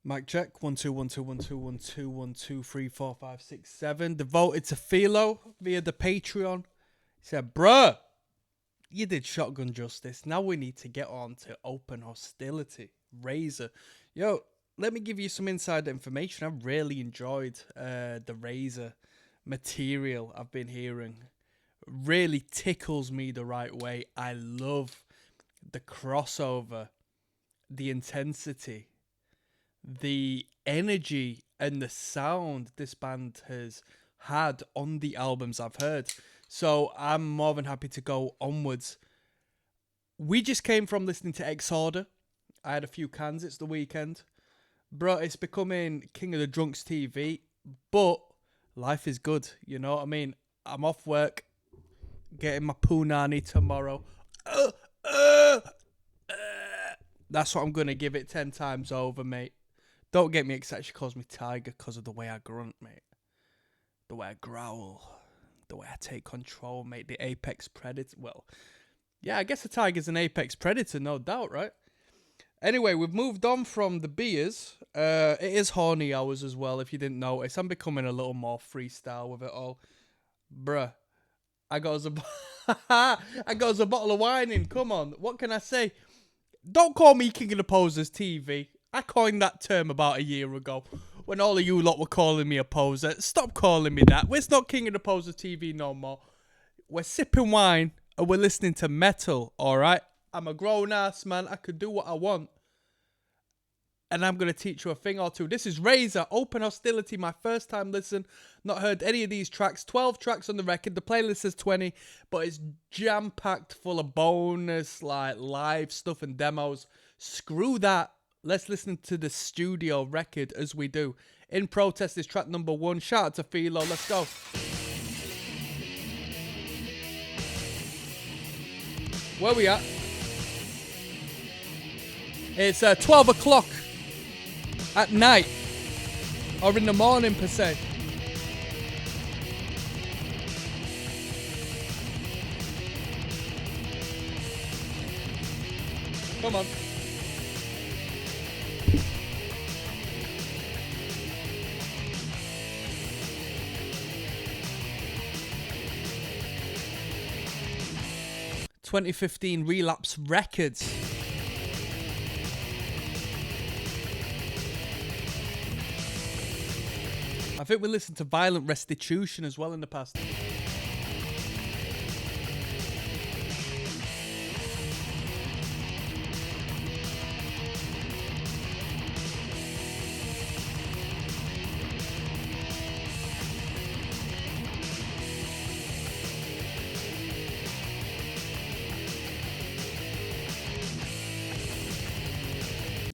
Mic check. 1 2 1 2 1 2 1 2 1 2 3 4 5 6 7. Devoted to Philo via the Patreon. He said, bruh, you did Shotgun justice. Now we need to get on to Open Hostility. Razor. Yo, let me give you some inside information. I've really enjoyed the Razor material I've been hearing. Really tickles me the right way. I love the crossover, the intensity, the energy and the sound this band has had on the albums I've heard. So I'm more than happy to go onwards. We just came from listening to Exorder. I had a few cans. It's the weekend. Bro, it's becoming King of the Drunks TV. But life is good. You know what I mean? I'm off work. Getting my punani tomorrow. That's what I'm going to give it 10 times over, mate. Don't get me excited. She calls me Tiger because of the way I grunt, mate. The way I growl. The way I take control, mate. The apex predator. Well, yeah, I guess a tiger's an apex predator, no doubt, right? Anyway, we've moved on from the beers. It is horny hours as well, if you didn't notice. I'm becoming a little more freestyle with it all. Bruh. I got us a bottle of wine in. Come on. What can I say? Don't call me King of the Posers TV. I coined that term about a year ago when all of you lot were calling me a poser. Stop calling me that. We're not King of the Posers TV no more. We're sipping wine and we're listening to metal, alright? I'm a grown-ass man. I could do what I want. And I'm going to teach you a thing or two. This is Razor, Open Hostility, my first time listen. Not heard any of these tracks. 12 tracks on the record. The playlist says 20, but it's jam-packed full of bonus, like, live stuff and demos. Screw that. Let's listen to the studio record as we do. In Protest is track number 1. Shout out to Philo. Let's go. Where we at? It's 12 o'clock at night. Or in the morning, per se. Come on. ...2015 Relapse Records. I think we listened to Violent Restitution as well in the past.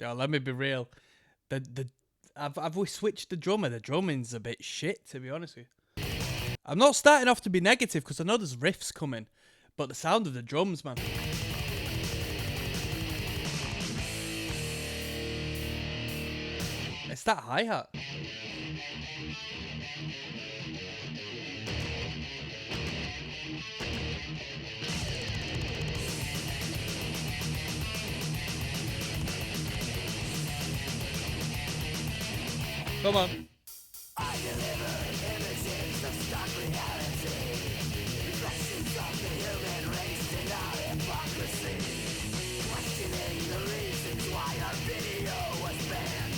Yo, let me be real. Have we switched the drummer? The drumming's a bit shit, to be honest with you. I'm not starting off to be negative because I know there's riffs coming, but the sound of the drums, man. It's that hi-hat. Come on. I deliver images of stark reality, reflections of the human race and our hypocrisy, questioning the reasons why our video was banned,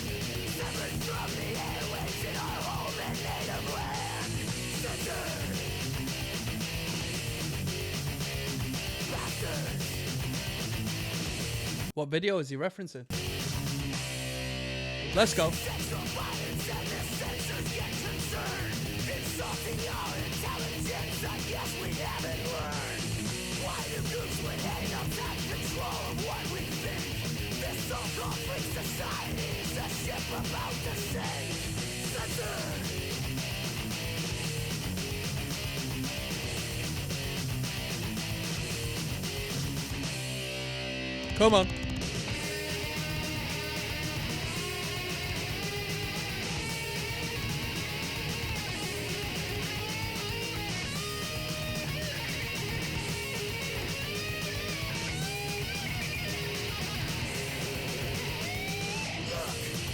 severed from the airwaves in our home and native land, censored, bastards. What video is he referencing? Let's go. Come on.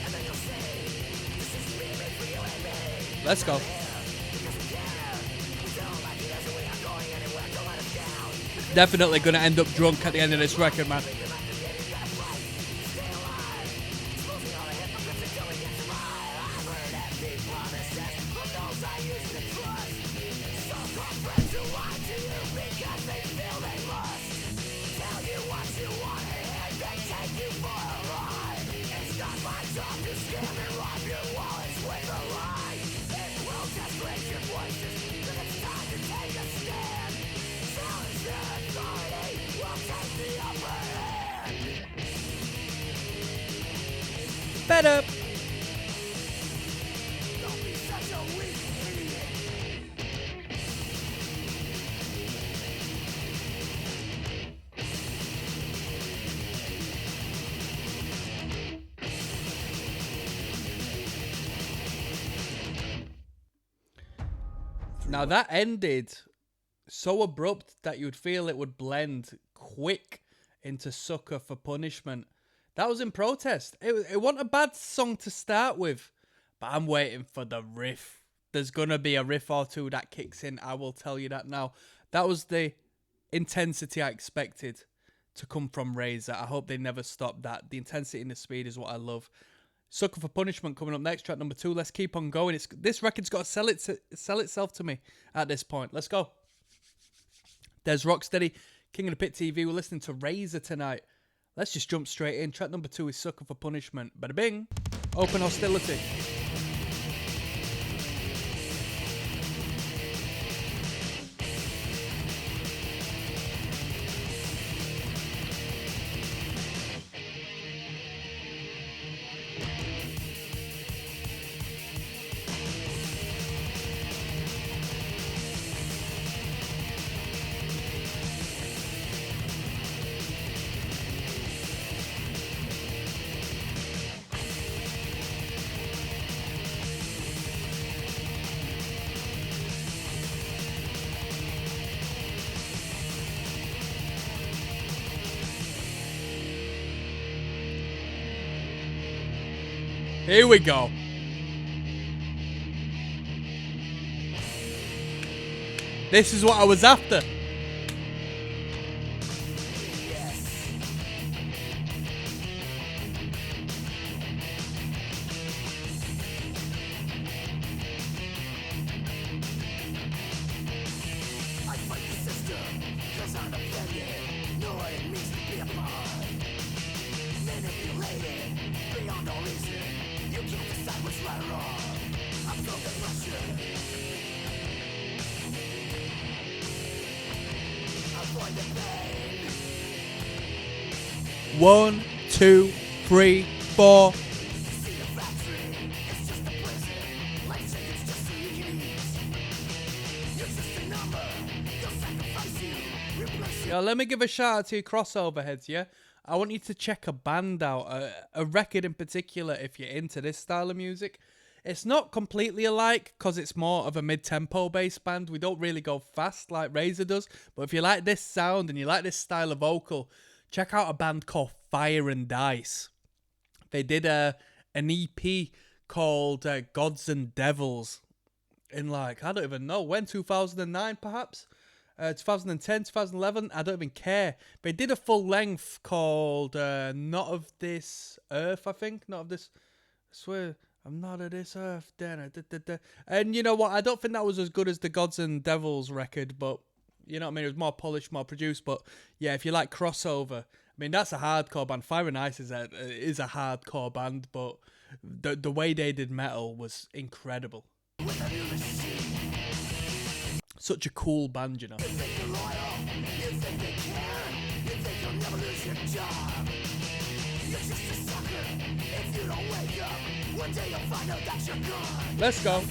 And then you'll say Let's go. Definitely gonna end up drunk at the end of this record, man. Better. Now that ended so abrupt that you'd feel it would blend quick into Sucker for Punishment. That was in protest. It wasn't a bad song to start with, but I'm waiting for the riff. There's going to be a riff or two that kicks in. I will tell you that now. That was the intensity I expected to come from Razor. I hope they never stop that. The intensity and the speed is what I love. Sucker for Punishment coming up next, track number 2. Let's keep on going. This record's got to sell itself to me at this point. Let's go. There's Rocksteady, King of the Pit TV. We're listening to Razor tonight. Let's just jump straight in. Track number 2 is Sucker for Punishment. Bada bing. Open Hostility. Here we go. This is what I was after. One, two, three, four. Yo, let me give a shout out to your crossover heads, yeah? I want you to check a band out, a record in particular, if you're into this style of music. It's not completely alike, because it's more of a mid-tempo based band. We don't really go fast like Razor does. But if you like this sound and you like this style of vocal, check out a band called Fire and Dice. They did an EP called Gods and Devils in I don't even know when, 2009 perhaps? 2010, 2011, I don't even care. They did a full length called Not of This Earth, I think. Not of This, I swear, I'm not of this earth. And you know what? I don't think that was as good as the Gods and Devils record, but you know what I mean? It was more polished, more produced. But yeah, if you like crossover, I mean, that's a hardcore band. Fire and Ice is a hardcore band, but the way they did metal was incredible. Such a cool band, you know. Let's go.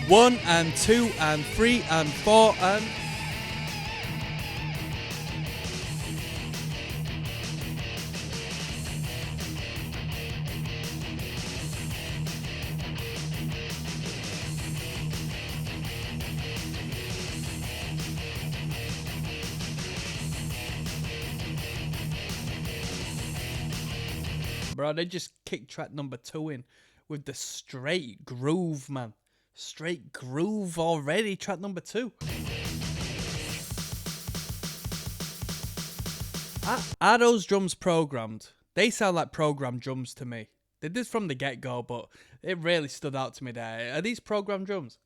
1 and 2 and 3 and 4 and... Bro, they just kicked track number 2 in with the straight groove, man. Straight groove already, track number 2. Are those drums programmed? They sound like programmed drums to me. They did from the get-go, but it really stood out to me there. Are these programmed drums?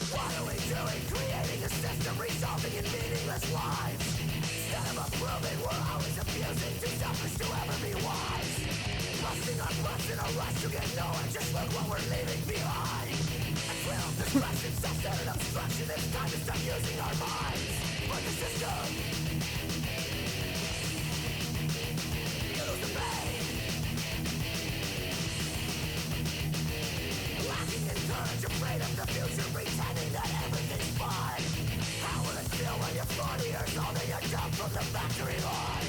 What are we doing? Creating a system, resolving in meaningless lives. Instead of approving, we're always abusing, too selfish to ever be wise. Busting our butts in a rush to get nowhere, just look what we're leaving behind. A trail of destruction, self-centered obstruction, it's time to start using our minds. For the system, you lose the pain. Lacking in courage, afraid of the future, pretending that everything's fine. How will it feel when you're 40 years old and you're dumped from the factory line?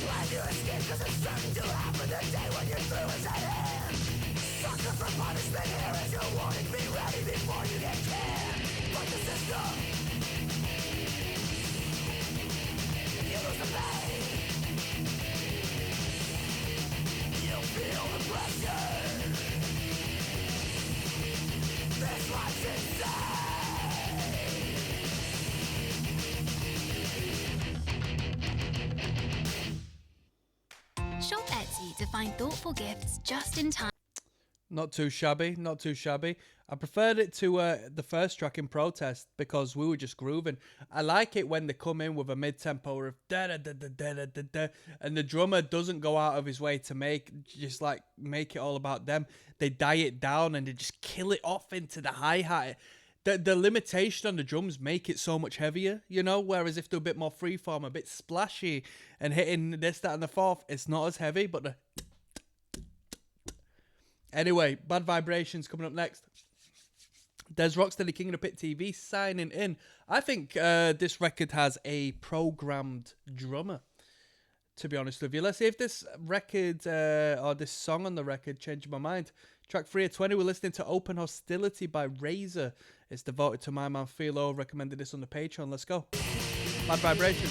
Plan to escape cause it's certain to happen the day when you're through is at hand. Sucker for punishment, here is your warning, be ready before you get canned. Fight the system, you lose the pain. You feel the pressure, this life's insane. Shop Etsy to find thoughtful gifts just in time. Not too shabby, not too shabby. I preferred it to the first track in Protest because we were just grooving. I like it when they come in with a mid-tempo riff, da-da-da-da-da-da-da, and the drummer doesn't go out of his way to make it all about them. They die it down and they just kill it off into the hi-hat. The limitation on the drums make it so much heavier, you know, whereas if they're a bit more freeform, a bit splashy, and hitting this, that, and the fourth, it's not as heavy, but the... Anyway, Bad Vibrations coming up next. There's ROCKSTEADY King of the Pit TV signing in. I think this record has a programmed drummer, to be honest with you. Let's see if this record, or this song on the record, changed my mind. Track 3 of 20, we're listening to Open Hostility by Razor. It's devoted to my man Philo, recommended this on the Patreon. Let's go. Bad Vibration.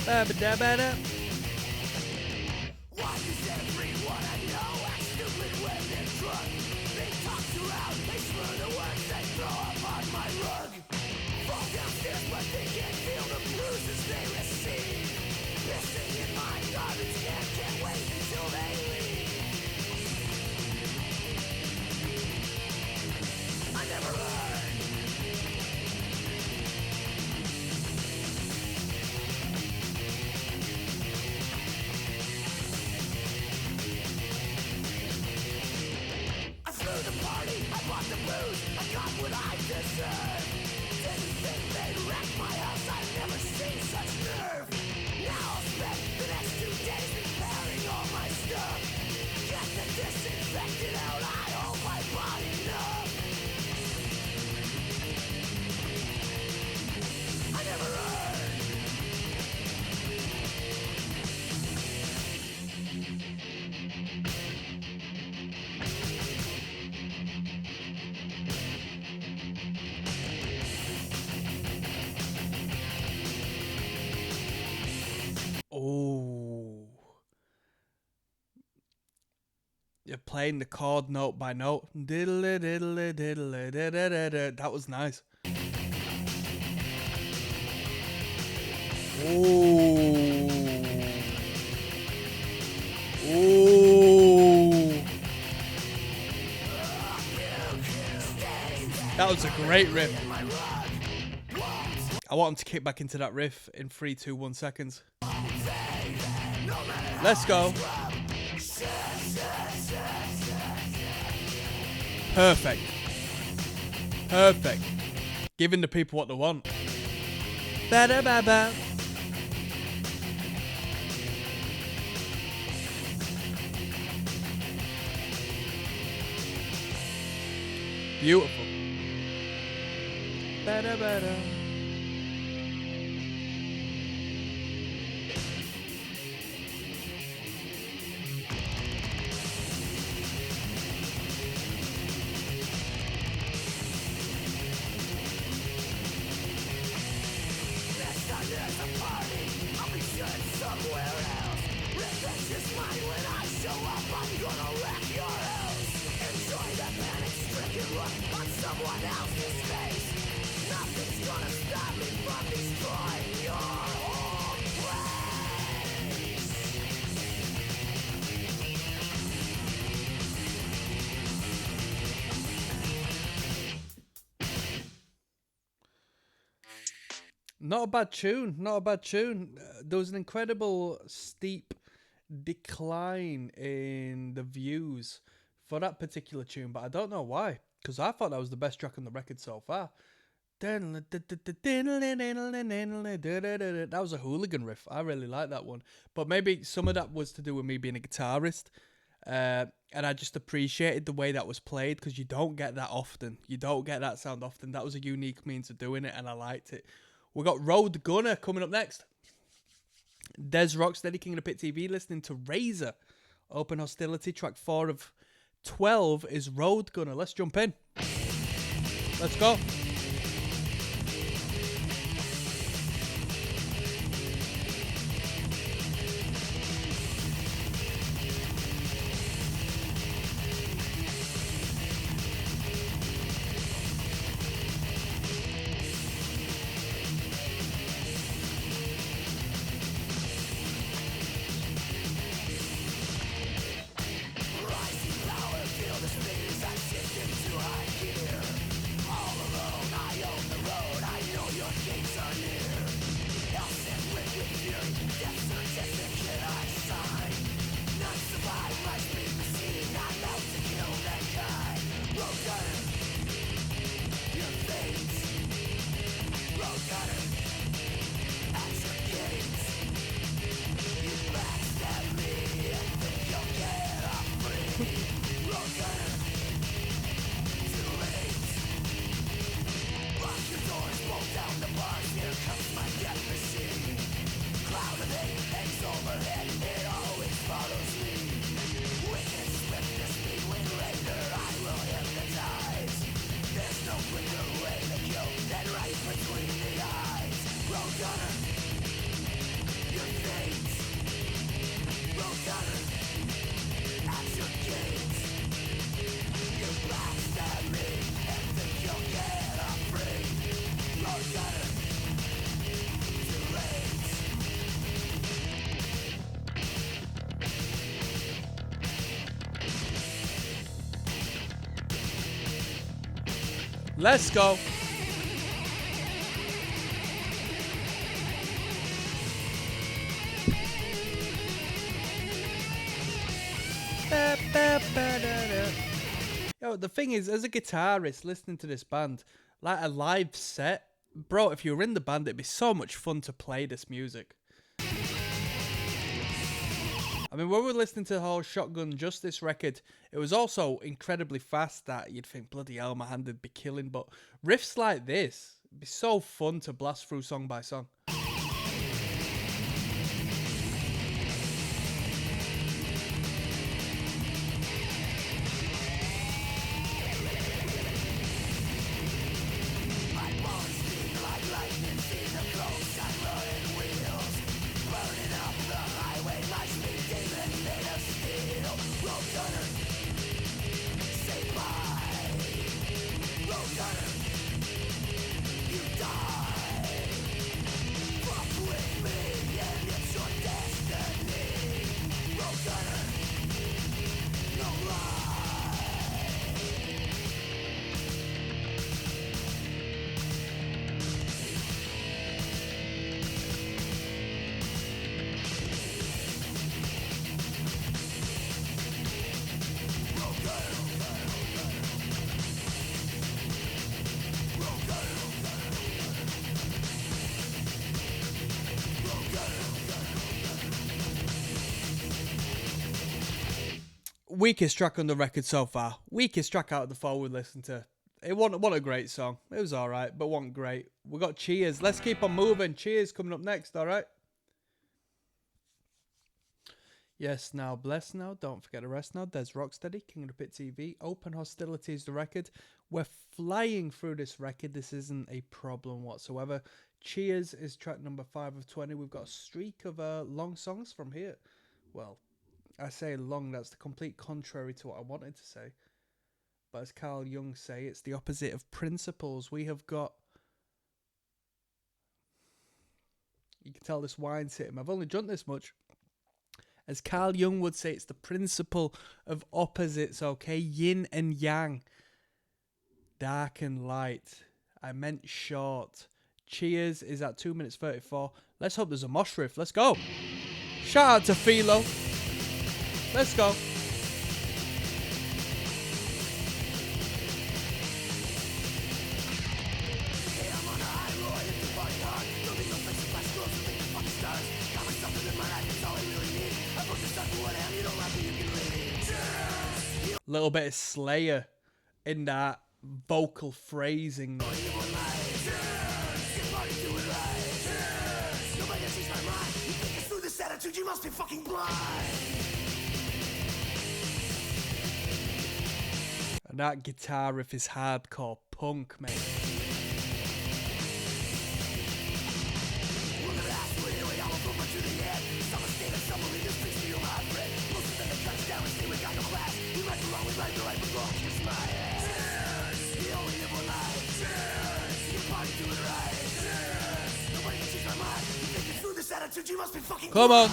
Ba-ba-da-ba-da. Why does everyone I know act stupid when they're drunk? They talk too loud, they slur the words they throw up on my rug. Fall downstairs but they can't feel the bruises they receive. Pissing in my garbage can, can't wait until they leave. I never learned. The party, I bought the booze, I got what I deserve. Didn't think they'd wreck my house, I've never seen such nerve. Now I'll spend the next 2 days repairing all my stuff. Get the disinfectant out, I hold my body numb. I never learned. Oh. You're playing the chord note by note. Diddle diddle diddle diddle. That was nice. Oh. Oh. That was a great riff. I want him to kick back into that riff in 3, 2, 1 seconds. Let's go. Perfect. Perfect. Giving the people what they want. Ba-da-ba-ba. Beautiful. Ba-da-ba-da. Not a bad tune, not a bad tune. There was an incredible steep decline in the views for that particular tune, but I don't know why, because I thought that was the best track on the record so far. That was a hooligan riff. I really like that one, but maybe some of that was to do with me being a guitarist, and I just appreciated the way that was played, because you don't get that often. You don't get that sound often. That was a unique means of doing it, and I liked it. We got Road Gunner coming up next. Des Rocksteady, King of the Pit TV, listening to Razor. Open Hostility, track 4 of 12 is Road Gunner. Let's jump in. Let's go. Let's go. Yo, the thing is, as a guitarist listening to this band, like a live set, bro, if you were in the band, it'd be so much fun to play this music. I mean, when we were listening to the whole Shotgun Justice record, it was also incredibly fast that you'd think, bloody hell, my hand would be killing. But riffs like this, it'd be so fun to blast through song by song. weakest track on the record so far. Weakest track out of the four we listened to. It wasn't a great song. It was alright, but wasn't great. We got Cheers. Let's keep on moving. Cheers coming up next, alright? Yes, now, bless now. Don't forget the rest now. There's Rocksteady, King of the Pit TV. Open Hostility is the record. We're flying through this record. This isn't a problem whatsoever. Cheers is track number 5 of 20. We've got a streak of long songs from here. Well, I say long, that's the complete contrary to what I wanted to say. But as Carl Jung say, it's the opposite of principles. We have got... You can tell this wine's hit him. I've only drunk this much. As Carl Jung would say, it's the principle of opposites, okay? Yin and yang. Dark and light. I meant short. Cheers is at 2 minutes 34. Let's hope there's a mosh riff. Let's go. Shout out to Philo. Let's go. Little bit of Slayer in that vocal phrasing. You must be fucking blind. And that guitar riff is hardcore punk, mate. You must be fucking Come on.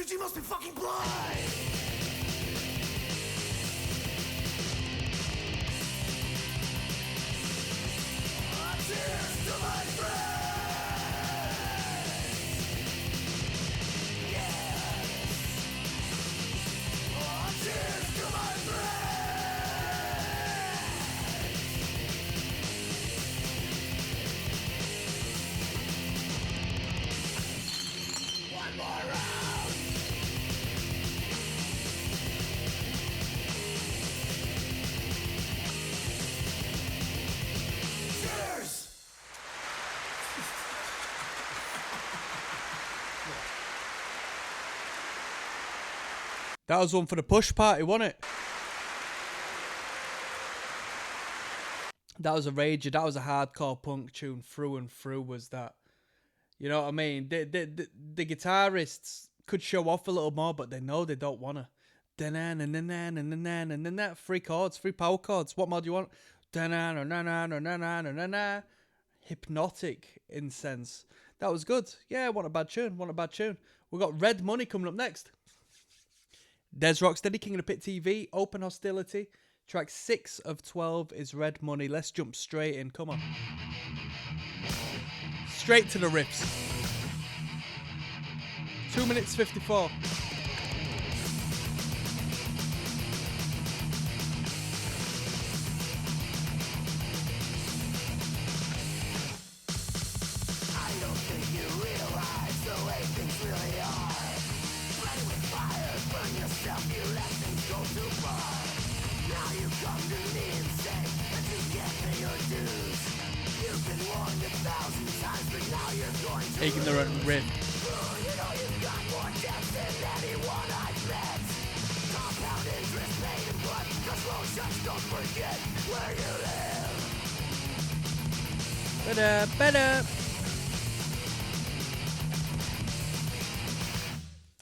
You must be fucking blind. Cheers to my friends. Yes. Cheers to my friends. One more round. That was one for the push party, wasn't it? That was a rager. That was a hardcore punk tune through and through, was that. You know what I mean? The guitarists could show off a little more, but they know they don't want to. 3 chords, 3 power chords. What more do you want? Hypnotic incense. That was good. Yeah, what a bad tune. We got Red Money coming up next. There's Rocksteady, King of the Pit TV, Open Hostility. Track 6 of 12 is Red Money. Let's jump straight in. Come on. Straight to the riffs. 2 minutes 54. I don't think you realize the way things really are. Play with fire, burn yourself, you let things go too far. Now you come to me and say that you can't pay your dues. You've been warned 1,000 times, but now you're going to Taking the riff. You know you've got more depth than anyone I've met. Compound interest paid in blood, cause lotions don't forget where you live. Better.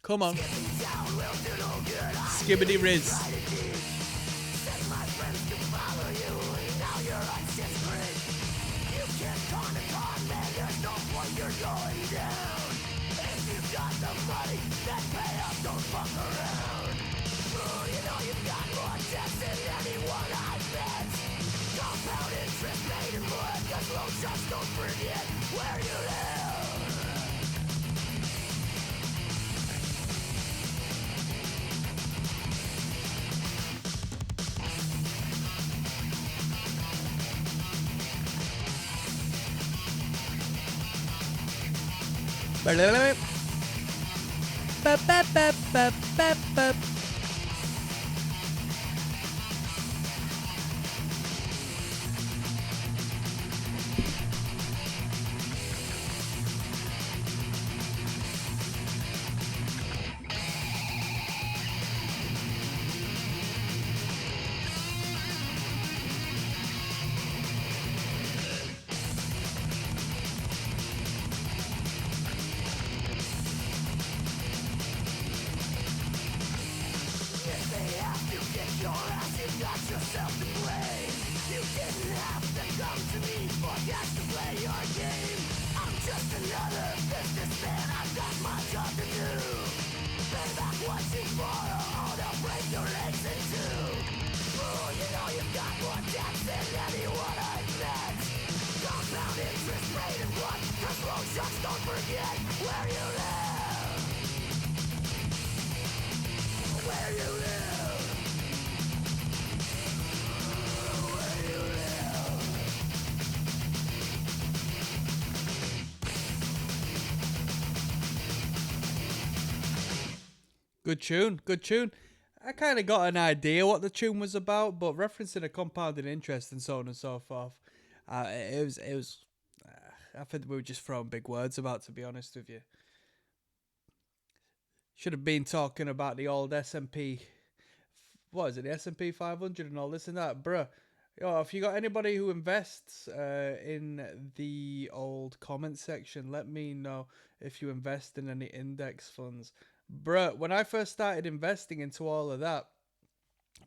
Come on. Skibbity Riz. Said my friends can follow you, now you're on shit's creek. You can't con, man, there's no point, you're going down. If you've got the money, then pay up, don't fuck around. Oh, you know you've got more debts than anyone I've met. Compound interest made in blood, cause loan sharks don't forget where you live. Good tune, good tune. I kind of got an idea what the tune was about, but referencing a compounded interest and so on and so forth, it was. I think we were just throwing big words about, to be honest with you. Should have been talking about the old S&P. What is it? The S&P 500 and all this and that, bruh. Yo, if you got anybody who invests in the old comment section, let me know if you invest in any index funds. Bruh, when I first started investing into all of that,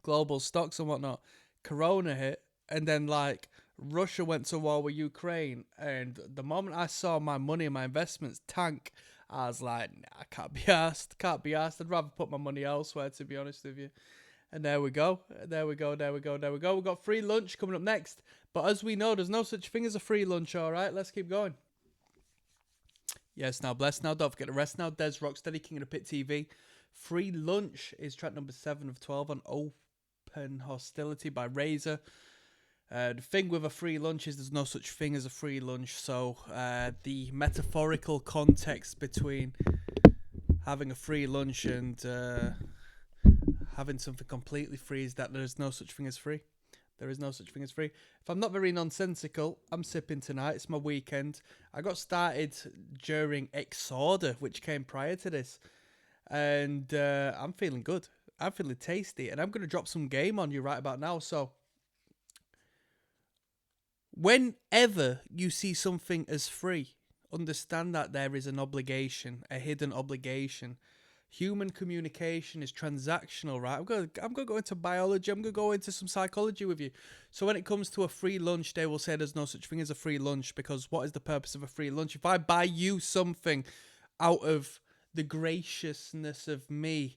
global stocks and whatnot, Corona hit, and then like Russia went to war with Ukraine, and the moment I saw my money and my investments tank, I was like, nah, I can't be asked. I'd rather put my money elsewhere, to be honest with you. And there we go. We got free lunch coming up next. But as we know, there's no such thing as a free lunch, all right? Let's keep going. Yes, now bless now. Don't forget to rest now. Des Rocksteady, King of the Pit TV. Free Lunch is track number 7 of 12 on Open Hostility by Razor. The thing with a free lunch is there's no such thing as a free lunch. So the metaphorical context between having a free lunch and having something completely free is that there's no such thing as free. There is no such thing as free. If I'm not very nonsensical, I'm sipping tonight. It's my weekend. I got started during Exorder, which came prior to this. And I'm feeling good. I'm feeling tasty. And I'm going to drop some game on you right about now. So, whenever you see something as free, understand that there is an obligation, a hidden obligation. Human communication is transactional, right? I'm gonna go into biology. I'm gonna go into some psychology with you. So when it comes to a free lunch, they will say there's no such thing as a free lunch, because what is the purpose of a free lunch? If I buy you something out of the graciousness of me,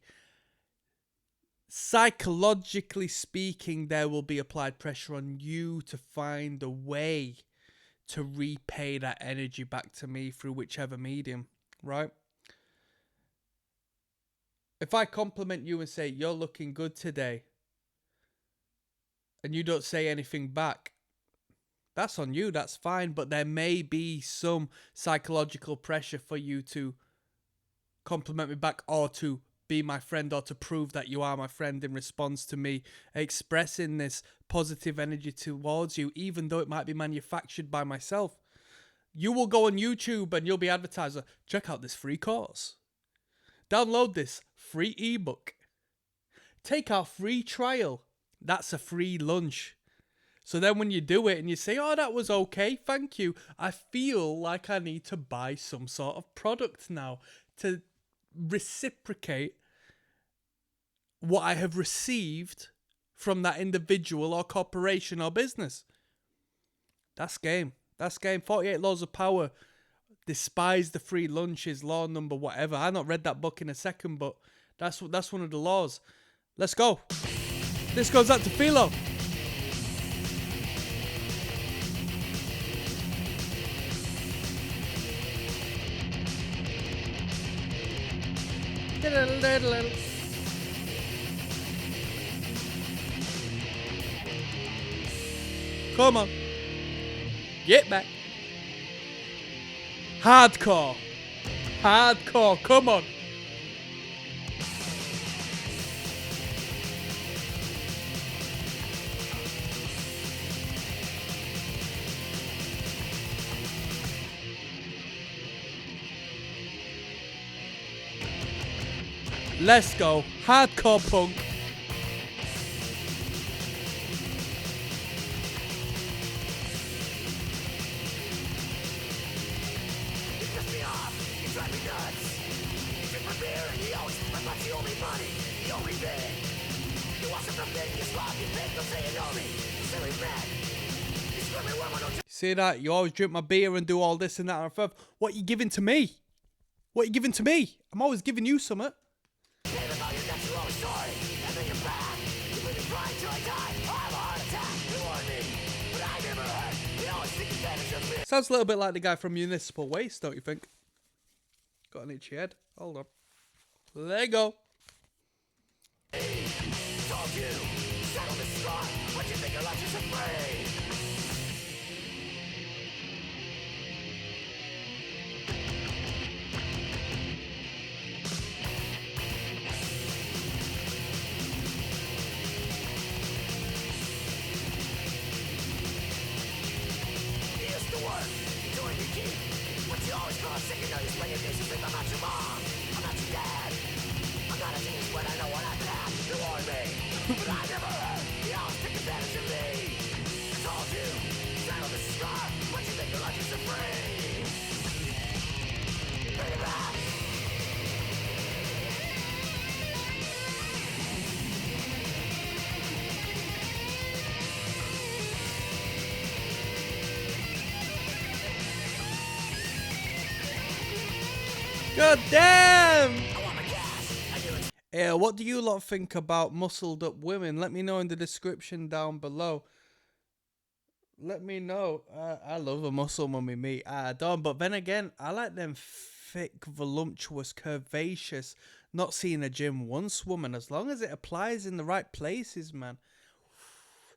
psychologically speaking, there will be applied pressure on you to find a way to repay that energy back to me through whichever medium, right? If I compliment you and say, you're looking good today, and you don't say anything back, that's on you, that's fine, but there may be some psychological pressure for you to compliment me back, or to be my friend, or to prove that you are my friend in response to me expressing this positive energy towards you, even though it might be manufactured by myself. You will go on YouTube and you'll be advertised, check out this free course. Download this free ebook. Take our free trial. That's a free lunch. So then when you do it and you say, oh, that was okay, thank you, I feel like I need to buy some sort of product now to reciprocate what I have received from that individual or corporation or business. That's game. That's game. 48 Laws of Power. Despise the free lunches, law number whatever. I not read that book in a second, but that's one of the laws. Let's go. This goes out to Philo. Come on. Get back. Hardcore. Hardcore. Come on. Let's go. Hardcore punk. See that? You always drink my beer and do all this and that and stuff. What you giving to me? What you giving to me? I'm always giving you something. Sounds a little bit like the guy from Municipal Waste, don't you think? Got an itchy head. Hold on. There you go. God damn! Yeah, what do you lot think about muscled up women? Let me know in the description down below. Let me know. I love a muscle mummy, me. I don't. But then again, I like them thick, voluptuous, curvaceous, not seeing a gym once woman. As long as it applies in the right places, man.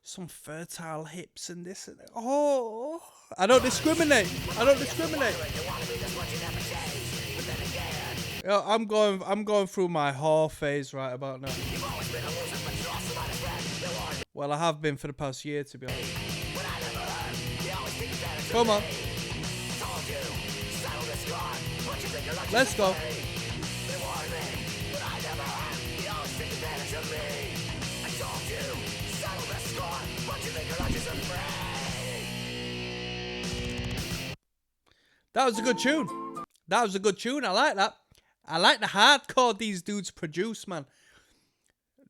Some fertile hips and this and that. Oh, I don't discriminate. I don't discriminate. Yo, I'm going through my whore phase right about now. Well, I have been for the past year, to be honest. Come on. Let's go. That was a good tune. That was a good tune. I like that. I like the hardcore these dudes produce, man.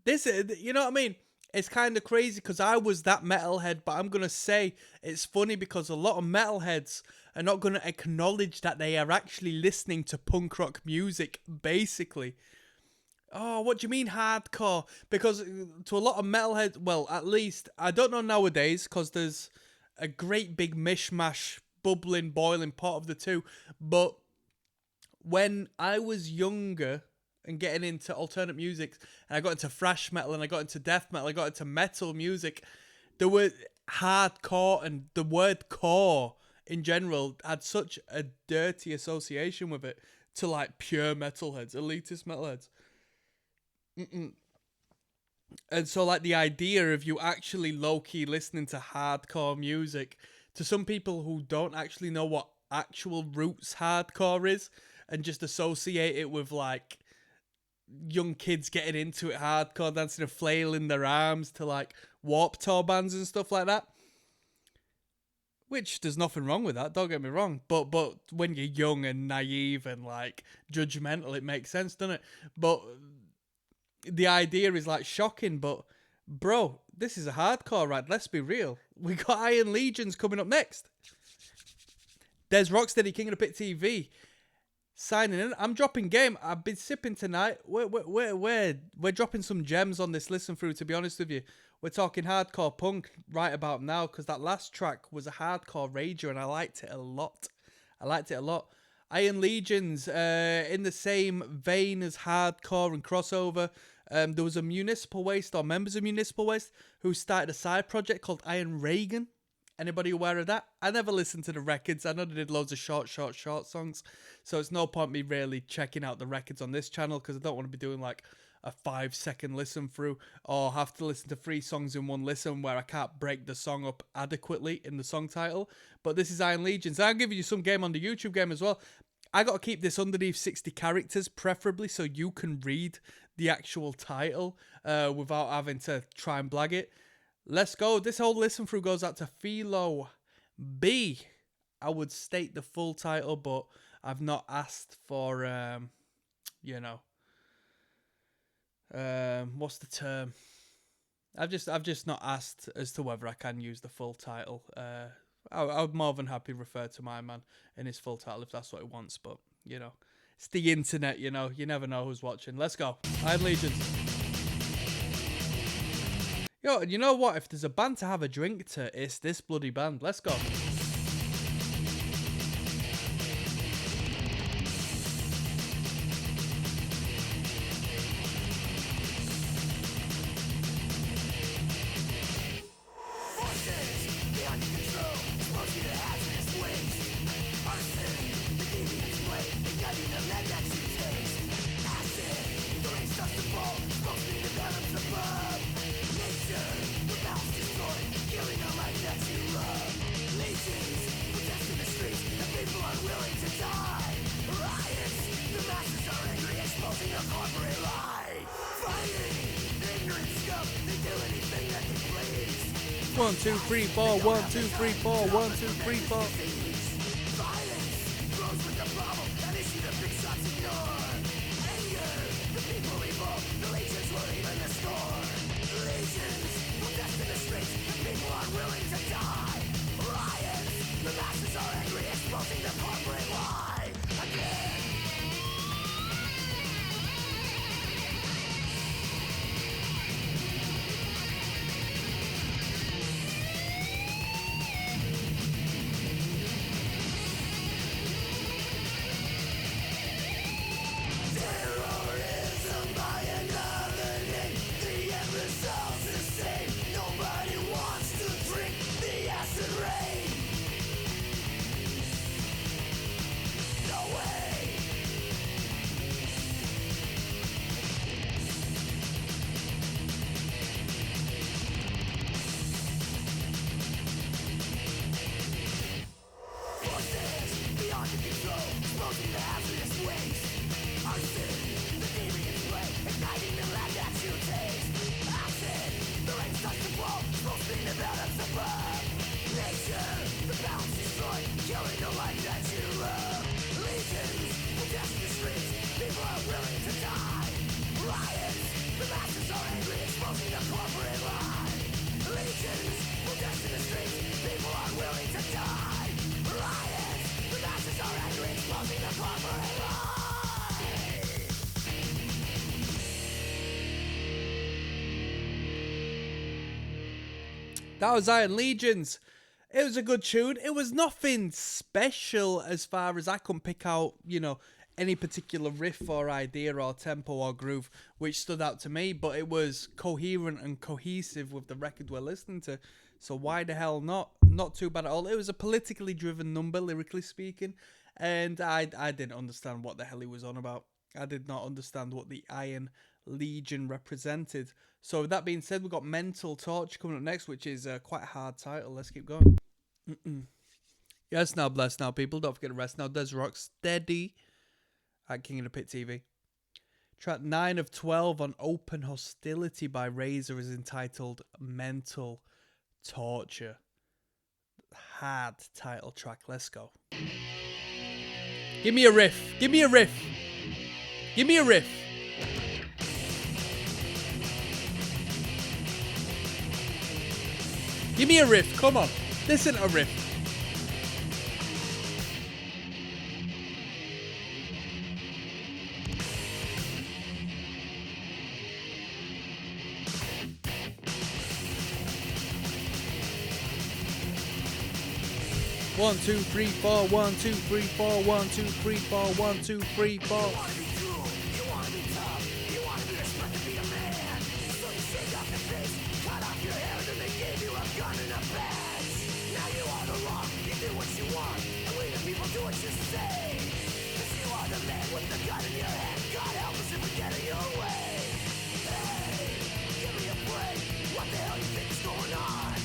This is, you know what I mean? It's kind of crazy because I was that metalhead, but I'm going to say it's funny because a lot of metalheads are not going to acknowledge that they are actually listening to punk rock music, basically. Oh, what do you mean hardcore? Because to a lot of metalheads, well, at least, I don't know nowadays because there's a great big mishmash, bubbling, boiling pot of the two, but when I was younger and getting into alternate music, and I got into thrash metal, and I got into death metal, I got into metal music, there were hardcore, and the word core in general had such a dirty association with it to like pure metalheads, elitist metalheads. And so like the idea of you actually low-key listening to hardcore music, to some people who don't actually know what actual roots hardcore is, and just associate it with like young kids getting into it hardcore, dancing and flailing their arms to like Warped Tour bands and stuff like that. Which there's nothing wrong with that, don't get me wrong. But when you're young and naive and like judgmental, it makes sense, doesn't it? But the idea is like shocking, but bro, this is a hardcore ride. Let's be real. We got Iron Legions coming up next. There's ROCKSTEADY, King of the Pit TV, signing in. I'm dropping game. I've been sipping tonight. We're dropping some gems on this listen through, to be honest with you. We're talking hardcore punk right about now, because that last track was a hardcore rager, and I liked it a lot. Iron Legions, in the same vein as hardcore and crossover. There was a Municipal Waste, or members of Municipal Waste, who started a side project called Iron Reagan. Anybody aware of that? I never listened to the records. I know they did loads of short songs. So it's no point me really checking out the records on this channel, because I don't want to be doing like a 5-second listen through, or have to listen to 3 songs in one listen where I can't break the song up adequately in the song title. But this is Iron Legions. I'll give you some game on the YouTube game as well. I got to keep this underneath 60 characters, preferably, so you can read the actual title without having to try and blag it. Let's go. This whole listen through goes out to Philo B. I would state the full title, but I've not asked for, what's the term? I've just not asked as to whether I can use the full title. I would more than happy refer to my man in his full title if that's what he wants, but, you know, it's the internet, you know. You never know who's watching. Let's go. Iron Legions. Yo, you know what? If there's a band to have a drink to, it's this bloody band. Let's go. One, two, three, four. 1, 2, 3, 4. 1, 2, 3, 4. That was Iron Legions. It was a good tune. It was nothing special as far as I can pick out, you know, any particular riff or idea or tempo or groove which stood out to me, but it was coherent and cohesive with the record we're listening to. So why the hell not? Not too bad at all. It was a politically driven number, lyrically speaking, and I didn't understand what the hell he was on about. I did not understand what the Iron Legion represented. So with that being said, we've got Mental Torture coming up next, which is quite a hard title. Let's keep going. Yes, now bless now, people. Don't forget to rest now. There's ROCKSTEADY at King of the Pit TV. Track 9 of 12 on Open Hostility by Razor is entitled Mental Torture. Hard title track. Let's go. Give me a riff. Give me a riff. Give me a riff. Give me a riff, come on. This isn't a riff. One, two, three, four, 1, 2, 3, 4, 1, 2, 3, 4, 1, 2, 3, 4. You wanna be cool, you wanna be tough, you wanna be respected, be a man. So you shaved off your face, cut off your hair, then they gave you a gun and a badge. Now you are the law, you do what you want, and we the people do what you say. Cause you are the man with the gun in your hand, God help us if we get in your way. Hey, give me a break, what the hell you think is going on?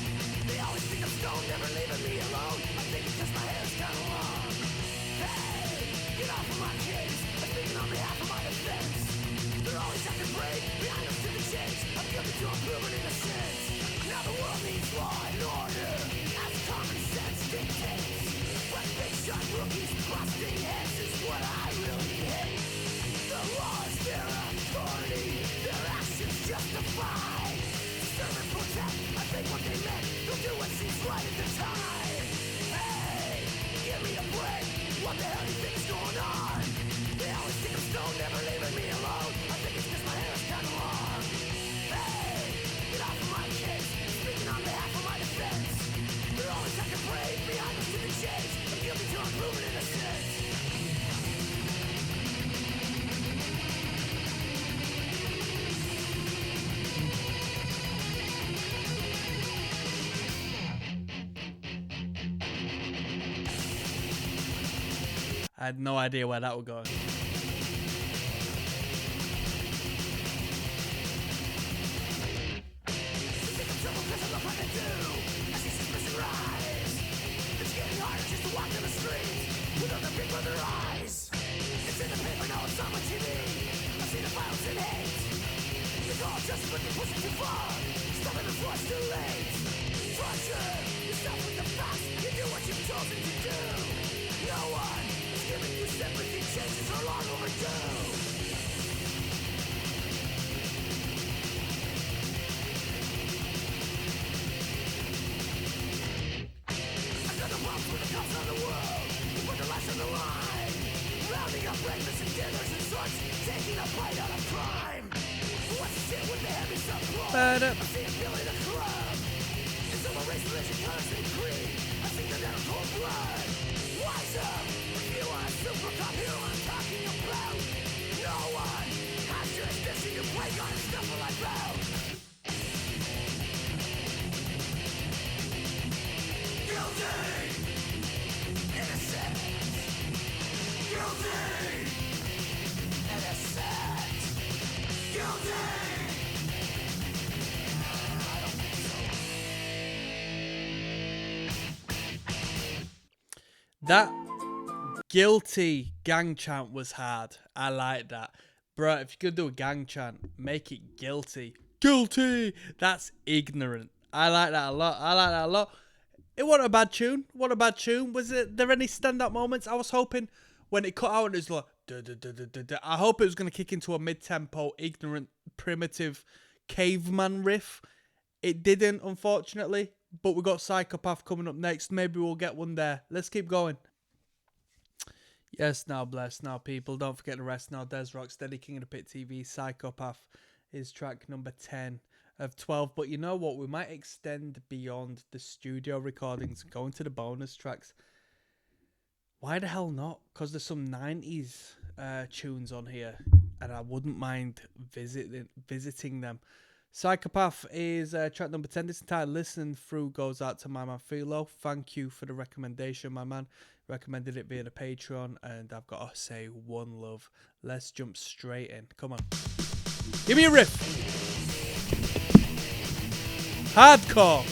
They always think I'm stoned, never leaving me alone. I think it's 'cause my hair's kinda long. Hey, get off of my case, I'm speaking on behalf of my defense. They're always acting brave, behind us to the change. I'm guilty to unproven innocence. Now the world needs law and order, as common sense dictates. But big shot rookies busting heads is what I really hate. The law is their authority, their actions justify. Serve and protect, I think what they meant, they'll do what seems right at the time. Hey, give me a break, what the hell do you think is going on? They always think I'm stoned, never leaving me alone. I think it's 'cause my hair is kinda long. Hey, get off of my case, speaking on behalf of my defense. They're always acting brave, behind us to the change. I'm guilty to unproven innocence. I had no idea where that would go. Changes are long overdue. I've got the bombs with the cops on the world, to put their lives on the line. Rounding up breakfast and dinners and sorts, taking a bite out of crime. What's the shit with the heavy subplot? I see it building a club. It's over race, religion, colors, and creed. I think they're down in cold blood. Wise up, if you are a super cop, you know what I'm talking about. No one has jurisdiction to play God and stuff like that. Guilty! Innocent! Guilty! Innocent! Guilty! I don't think so. That guilty gang chant was hard. I like that. Bro, if you're going to do a gang chant, make it guilty. Guilty! That's ignorant. I like that a lot. It wasn't a bad tune. Was there any standout moments? I was hoping when it cut out and it was like, duh, duh, duh, duh, duh, duh. I hope it was going to kick into a mid-tempo, ignorant, primitive caveman riff. It didn't, unfortunately. But we got Psychopath coming up next. Maybe we'll get one there. Let's keep going. Yes, now bless, now people. Don't forget the rest now. Des Rocksteady, King of the Pit TV. Psychopath is track number 10 of 12. But you know what? We might extend beyond the studio recordings, go into the bonus tracks. Why the hell not? Because there's some 90s tunes on here. And I wouldn't mind visiting them. Psychopath is track number 10. This entire listen through goes out to my man Philo. Thank you for the recommendation, my man. Recommended it via the Patreon, and I've got to say one love. Let's jump straight in. Come on. Give me a riff. Hardcore.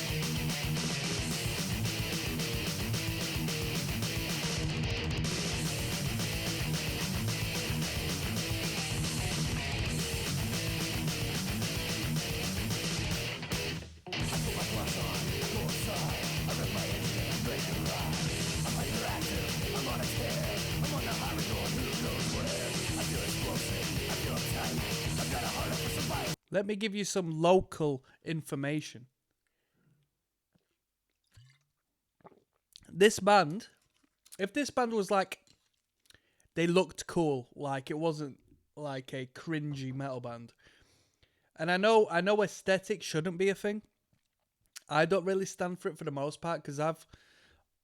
Let me give you some local information. This band, if this band was like, they looked cool, like it wasn't like a cringy metal band. And I know aesthetic shouldn't be a thing. I don't really stand for it for the most part because I've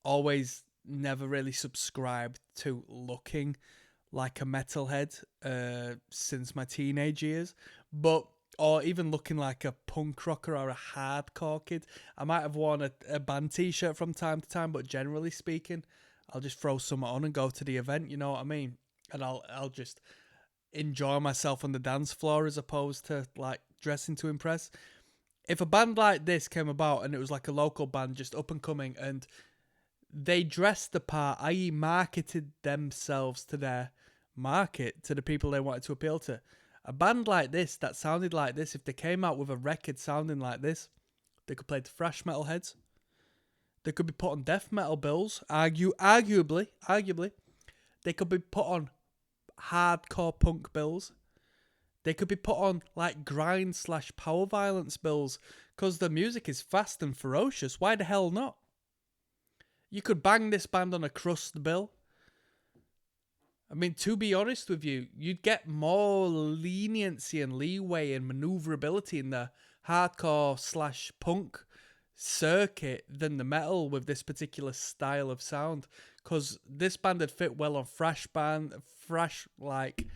always never really subscribed to looking like a metalhead since my teenage years, or even looking like a punk rocker or a hardcore kid. I might have worn a band T-shirt from time to time, but generally speaking, I'll just throw some on and go to the event. You know what I mean? And I'll just enjoy myself on the dance floor as opposed to like dressing to impress. If a band like this came about and it was like a local band just up and coming and they dressed the part, i.e. marketed themselves to their market, to the people they wanted to appeal to. A band like this, that sounded like this, if they came out with a record sounding like this, they could play to thrash metal heads. They could be put on death metal bills, arguably. They could be put on hardcore punk bills. They could be put on like grind/power violence bills because the music is fast and ferocious. Why the hell not? You could bang this band on a crust bill. I mean, to be honest with you, you'd get more leniency and leeway and maneuverability in the hardcore/punk circuit than the metal with this particular style of sound. Because this band would fit well on thrash like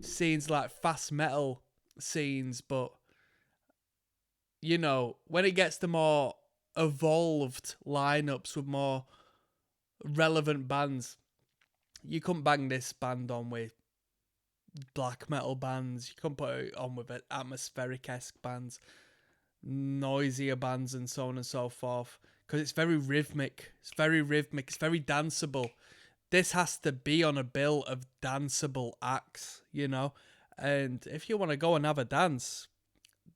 scenes, like fast metal scenes. But, you know, when it gets to more evolved lineups with more relevant bands, you couldn't bang this band on with black metal bands. You couldn't put it on with atmospheric-esque bands, noisier bands, and so on and so forth. Because it's very rhythmic. It's very danceable. This has to be on a bill of danceable acts, you know? And if you want to go and have a dance,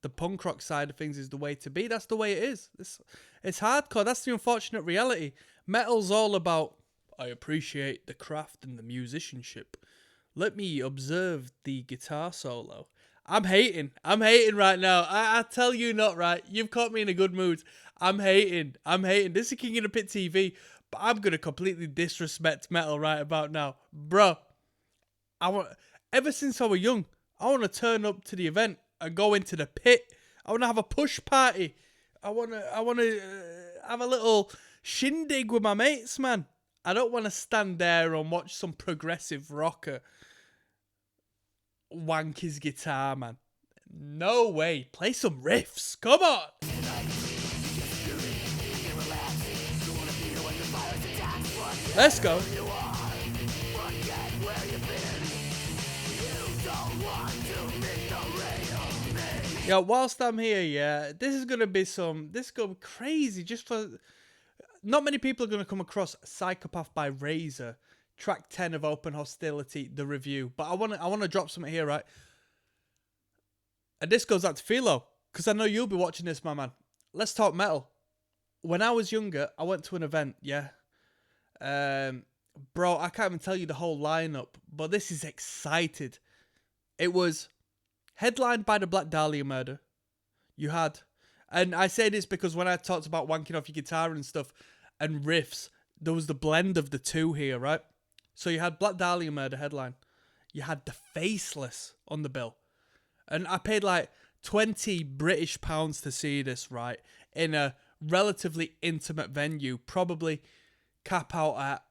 the punk rock side of things is the way to be. That's the way it is. It's hardcore. That's the unfortunate reality. Metal's all about, I appreciate the craft and the musicianship. Let me observe the guitar solo. I'm hating right now. I tell you not, right? You've caught me in a good mood. I'm hating. This is King of the Pit TV, but I'm going to completely disrespect metal right about now. Bro, ever since I was young, I want to turn up to the event and go into the pit. I want to have a push party. I want to have a little shindig with my mates, man. I don't want to stand there and watch some progressive rocker wank his guitar, man. No way. Play some riffs. Come on. Let's go. Yeah, whilst I'm here, yeah, this is going to be crazy. Just for, not many people are going to come across Psychopath by Razor, track 10 of Open Hostility, the review. But I want to drop something here, right? And this goes out to Philo, because I know you'll be watching this, my man. Let's talk metal. When I was younger, I went to an event, yeah. Bro, I can't even tell you the whole lineup, but this is excited. It was headlined by the Black Dahlia murder. You had, and I say this because when I talked about wanking off your guitar and stuff and riffs, there was the blend of the two here, right? So you had Black Dahlia murder headline. You had the Faceless on the bill. And I paid like 20 British pounds to see this, right? In a relatively intimate venue, probably cap out at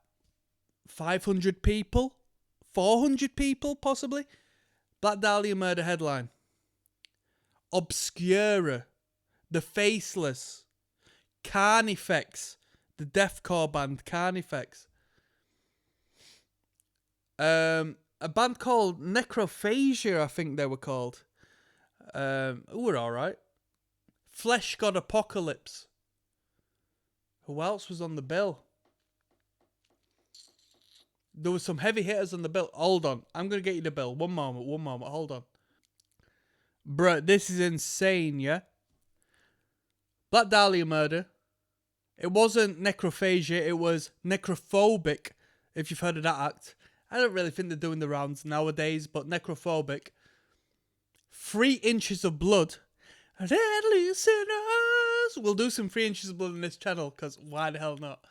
500 people, 400 people possibly. Black Dahlia murder headline. Obscura, the Faceless, Carnifex, the deathcore band Carnifex. A band called Necrophagia, I think they were called. Who were alright. Flesh God Apocalypse. Who else was on the bill? There was some heavy hitters on the bill. Hold on. I'm going to get you the bill. One moment. Hold on. Bruh, this is insane, yeah? Black Dahlia murder. It wasn't necrophagia. It was necrophobic, if you've heard of that act. I don't really think they're doing the rounds nowadays, but necrophobic. 3 inches of blood. Dead listeners. We'll do some 3 inches of blood on this channel, because why the hell not?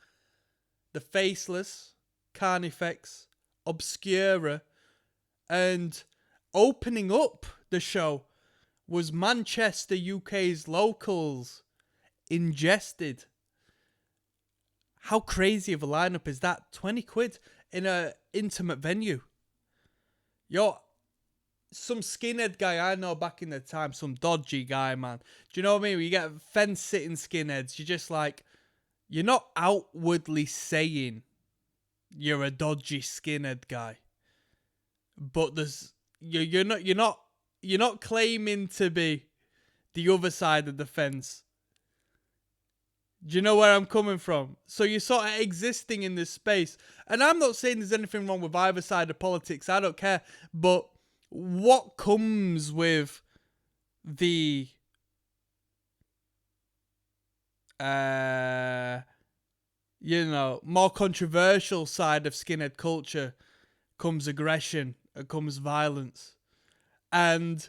The Faceless, Carnifex, Obscura, and opening up the show was Manchester, UK's Locals, Ingested. How crazy of a lineup is that? 20 quid in a intimate venue. Yo, some skinhead guy I know back in the time, some dodgy guy, man. Do you know what I mean? You get fence-sitting skinheads, you're just like, you're not outwardly saying you're a dodgy skinhead guy, but you're not claiming to be the other side of the fence. Do you know where I'm coming from? So you're sort of existing in this space. And I'm not saying there's anything wrong with either side of politics. I don't care. But what comes with the more controversial side of skinhead culture comes aggression and comes violence. And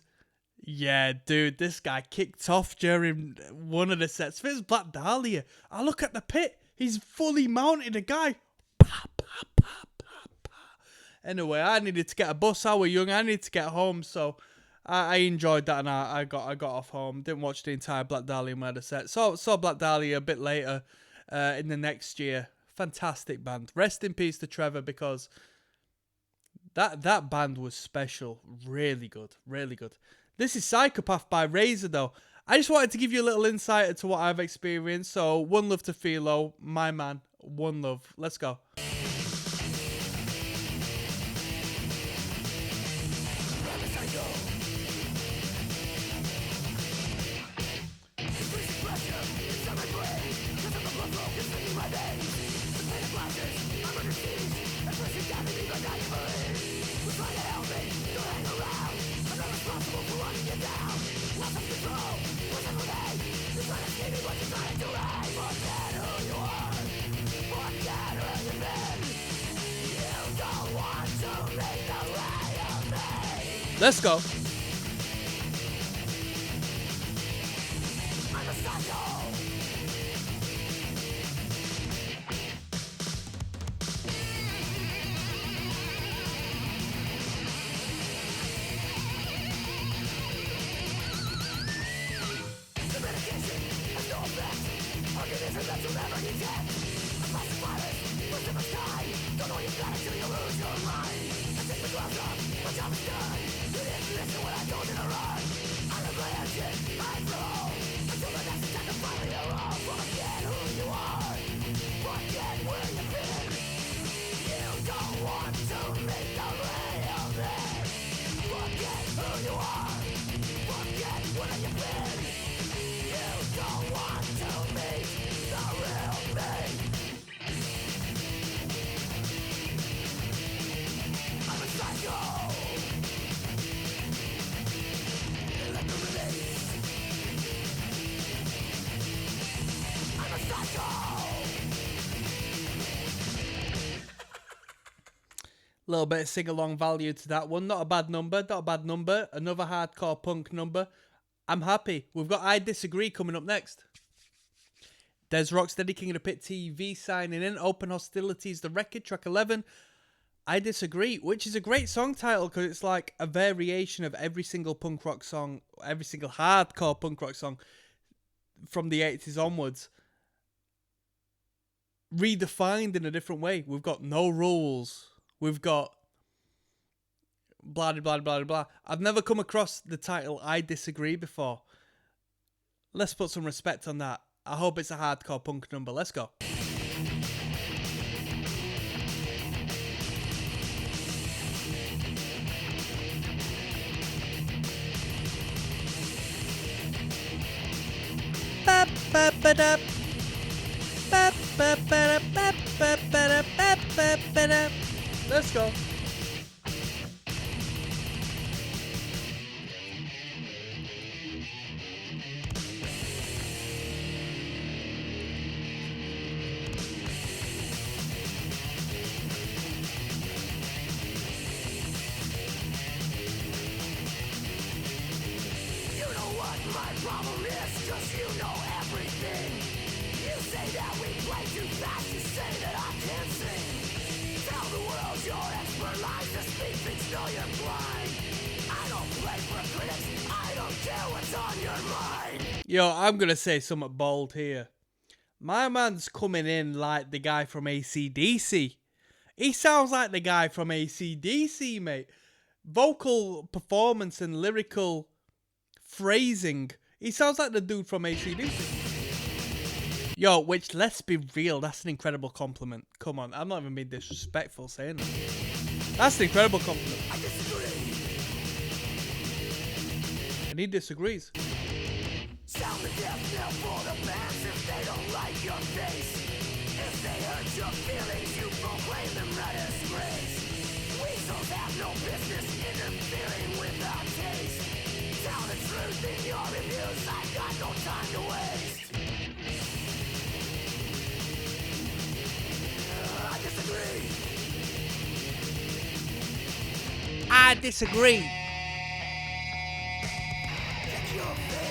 yeah, dude, this guy kicked off during one of the sets. If it was Black Dahlia, I look at the pit. He's fully mounted a guy. Pa, pa, pa, pa, pa. Anyway, I needed to get a bus. I was young. I needed to get home. So I enjoyed that, and I got off home. Didn't watch the entire Black Dahlia murder set. Saw Black Dahlia a bit later in the next year. Fantastic band. Rest in peace to Trevor, because that band was special. Really good. Really good. This is Psychopath by Razor, though. I just wanted to give you a little insight into what I've experienced. So, One Love to Philo, my man, One Love. Let's go. Let's go. Little bit of sing-along value to that one. Not a bad number. Not a bad number. Another hardcore punk number. I'm happy. We've got I Disagree coming up next. There's ROCKSTEADY, King of the Pit TV signing in. Open Hostilities, the record, track 11. I Disagree, which is a great song title because it's like a variation of every single punk rock song, every single hardcore punk rock song from the 80s onwards. Redefined in a different way. We've got no rules. We've got blah, blah, blah, blah. I've never come across the title I Disagree before. Let's put some respect on that. I hope it's a hardcore punk number. Let's go. Let's go. You know what my problem is, 'cause you know everything. You say that we play too fast, you say that I can't sing. Tell the world your expert lies to speak things, know you're blind. I don't play for critics, I don't care what's on your mind. Yo, I'm gonna say something bold here. My man's coming in like the guy from AC/DC. He sounds like the guy from AC/DC, mate. Vocal performance and lyrical phrasing. He sounds like the dude from AC/DC. Yo, which, let's be real, that's an incredible compliment. Come on, I'm not even being disrespectful saying that. That's an incredible compliment. I disagree. And he disagrees. Sound the death knell for the bands if they don't like your face. If they hurt your feelings, you proclaim them a disgrace. Weasels have no business interfering with our taste. Tell the truth in your reviews, I've got no time to waste. I disagree. I disagree. Check your face.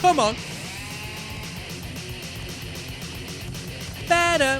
Come on. Better.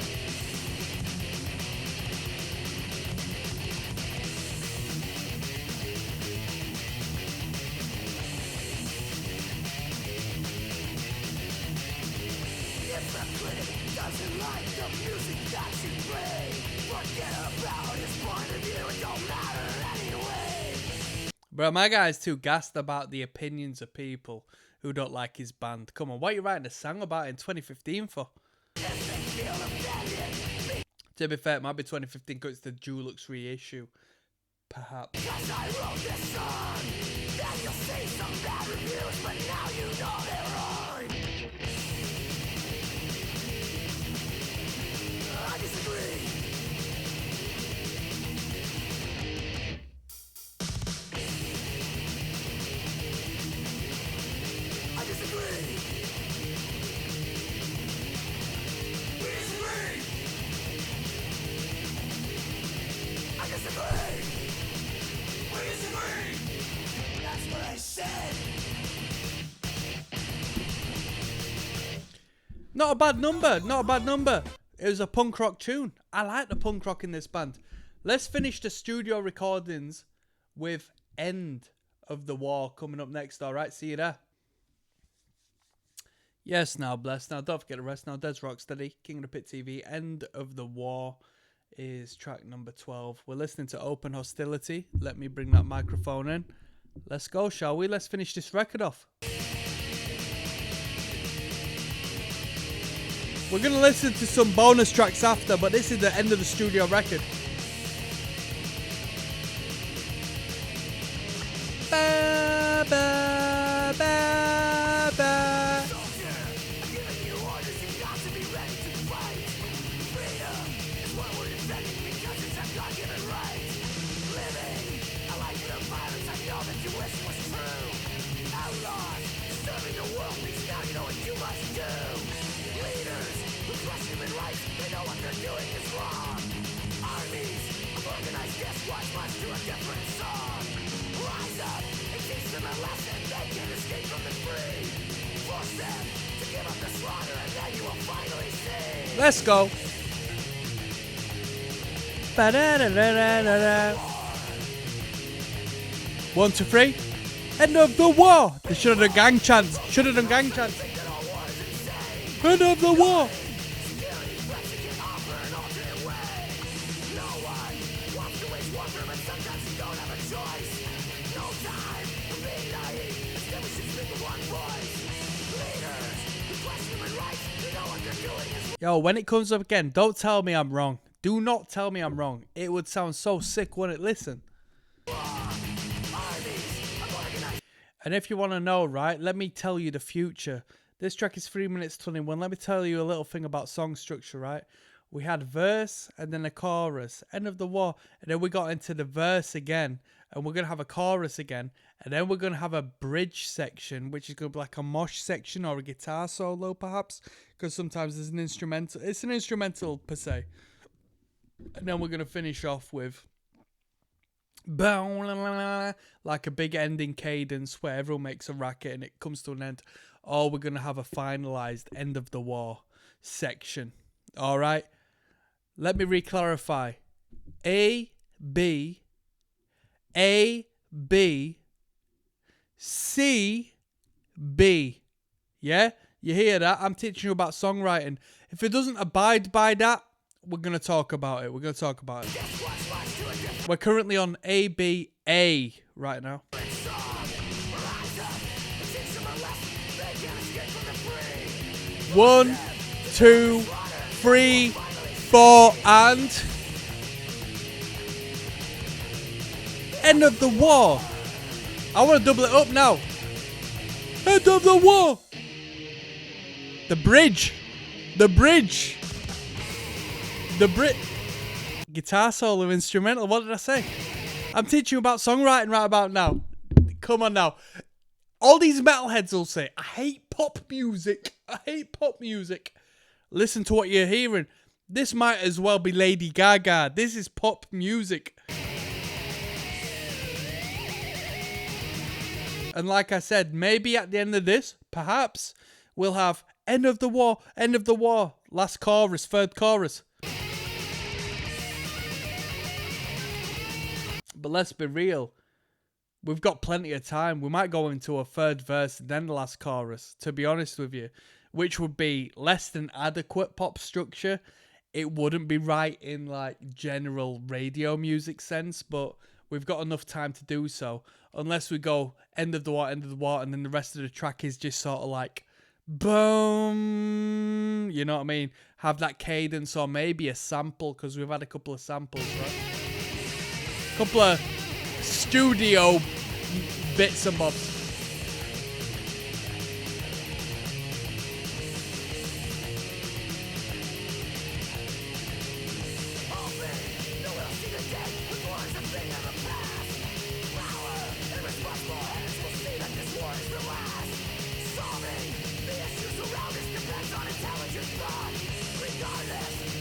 If a critic doesn't like the music that you play, forget about his point of view, it don't matter anyway. Bro, my guy's too gassed about the opinions of people who don't like his band. Come on, what are you writing a song about in 2015 for? To be fair, it might be 2015 because it's the Dulux reissue. Perhaps. Cause I wrote this song, then you'll see some bad reviews, but now you know they're wrong. I disagree. I disagree. We disagree. I disagree. We disagree. That's what I said. Not a bad number. Not a bad number. It was a punk rock tune. I like the punk rock in this band. Let's finish the studio recordings with End of the War coming up next. All right, see you there. Yes, now bless. Now don't forget the rest. Now Des Rocksteady, King of the Pit TV. End of the War is track number 12. We're listening to Open Hostility. Let me bring that microphone in. Let's go, shall we? Let's finish this record off. We're going to listen to some bonus tracks after, but this is the end of the studio record. Ba, ba, ba, ba. Soldier, I'm giving you orders, you got to be ready to fight. Freedom is what we're defending because it's a God-given right. Living a life of violence, I know that you wish was true. Outlaws, serving the world, because now you know what you must do. Leaders who question human rights, they know what they're doing is wrong. Armies of organized death squads march to a different song. Rise up and teach them a lesson, they can escape from the free. Force them to give up the slaughter and then you will finally see. Let's go. Ba-da-da-da-da-da. 1, 2, 3. End of the war. They should have done gang chants. Should have done gang chants. End of the war. Yo, when it comes up again, don't tell me I'm wrong. Do not tell me I'm wrong. It would sound so sick, wouldn't it? Listen. And if you want to know, right, let me tell you the future. This track is 3 minutes 21. Let me tell you a little thing about song structure, right? We had verse and then a chorus, end of the war, and then we got into the verse again, and we're going to have a chorus again, and then we're going to have a bridge section, which is going to be like a mosh section or a guitar solo, perhaps, because sometimes there's an instrumental. It's an instrumental, per se. And then we're going to finish off with like a big ending cadence where everyone makes a racket and it comes to an end. Or we're going to have a finalized end of the war section. All right? Let me re-clarify. A, B, C, B. Yeah? You hear that? I'm teaching you about songwriting. If it doesn't abide by that, we're going to talk about it. We're currently on A, B, A right now. 1, 2, 3, 4, and end of the war. I want to double it up now. End of the war. The bridge. Guitar solo, instrumental. What did I say? I'm teaching you about songwriting right about now. Come on now. All these metalheads will say, I hate pop music. Listen to what you're hearing. This might as well be Lady Gaga. This is pop music. And like I said, maybe at the end of this, perhaps, we'll have end of the war, last chorus, third chorus. But let's be real. We've got plenty of time. We might go into a third verse and then the last chorus, to be honest with you, which would be less than adequate pop structure. It wouldn't be right in like general radio music sense, but we've got enough time to do so. Unless we go end of the war, and then the rest of the track is just sort of like boom, you know what I mean? Have that cadence or maybe a sample, because we've had a couple of samples, right? Couple of studio bits and bobs.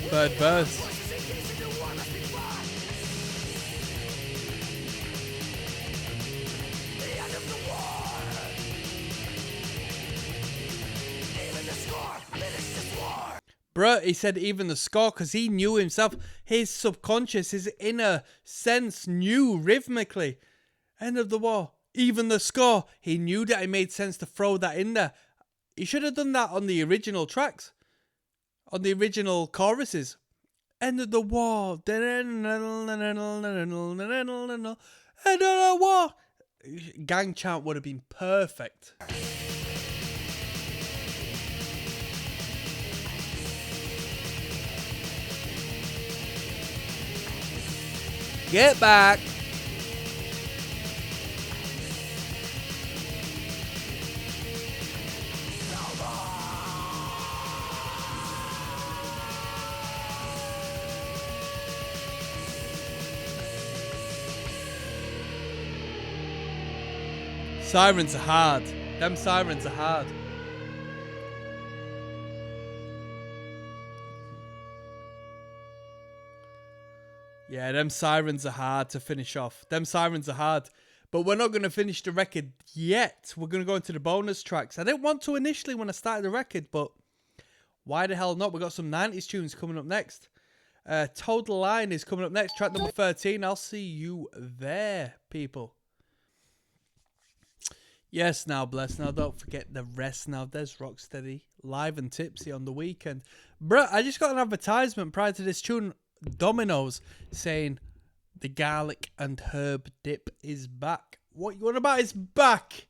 Third verse. Bruh, he said even the score, because he knew himself. His subconscious, his inner sense knew rhythmically. End of the war. Even the score. He knew that it made sense to throw that in there. He should have done that on the original tracks. On the original choruses. End of the war. End of the war. Gang chant would have been perfect. Get back. Sirens are hard. Them sirens are hard. Yeah, them sirens are hard to finish off. Them sirens are hard. But we're not going to finish the record yet. We're going to go into the bonus tracks. I didn't want to initially when I started the record, but why the hell not? We've got some 90s tunes coming up next. Total Line is coming up next. Track number 13. I'll see you there, people. Yes, now, bless. Now, don't forget the rest. Now, there's Rocksteady, live and tipsy on the weekend. Bruh, I just got an advertisement prior to this tune. Domino's saying the garlic and herb dip is back. What you want about it's back?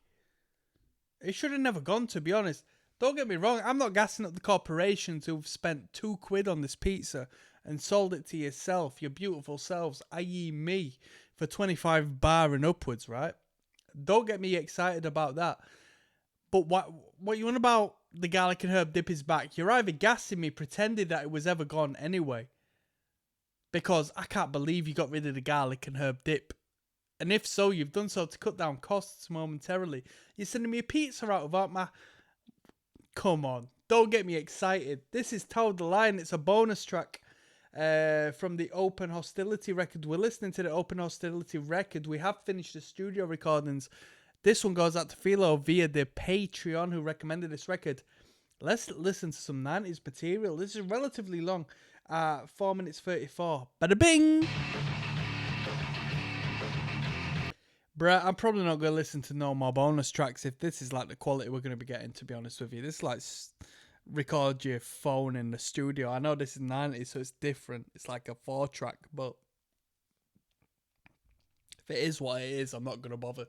It should have never gone, to be honest. Don't get me wrong. I'm not gassing up the corporations who've spent £2 on this pizza and sold it to yourself, your beautiful selves, i.e. me, for 25 bar and upwards, right? Don't get me excited about that. But what you want about the garlic and herb dip is back? You're either gassing me, pretending that it was ever gone anyway. Because I can't believe you got rid of the garlic and herb dip. And if so, you've done so to cut down costs momentarily. You're sending me a pizza out without my... Come on. Don't get me excited. This is Toe the Line. It's a bonus track from the Open Hostility record. We're listening to the Open Hostility record. We have finished the studio recordings. This one goes out to Philo via the Patreon who recommended this record. Let's listen to some 90s material. This is relatively long. 4 minutes 34. Bada bing! Bruh, I'm probably not going to listen to no more bonus tracks if this is like the quality we're going to be getting, to be honest with you. This is like record your phone in the studio. I know this is 90s, so it's different. It's like a 4-track, but if it is what it is, I'm not going to bother.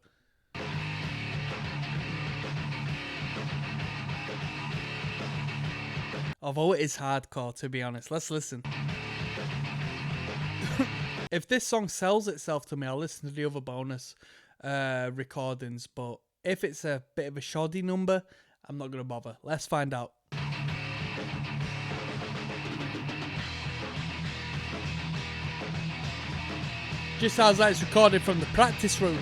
Although it is hardcore, to be honest. Let's listen. If this song sells itself to me, I'll listen to the other bonus recordings. But if it's a bit of a shoddy number, I'm not going to bother. Let's find out. Just sounds like it's recorded from the practice room.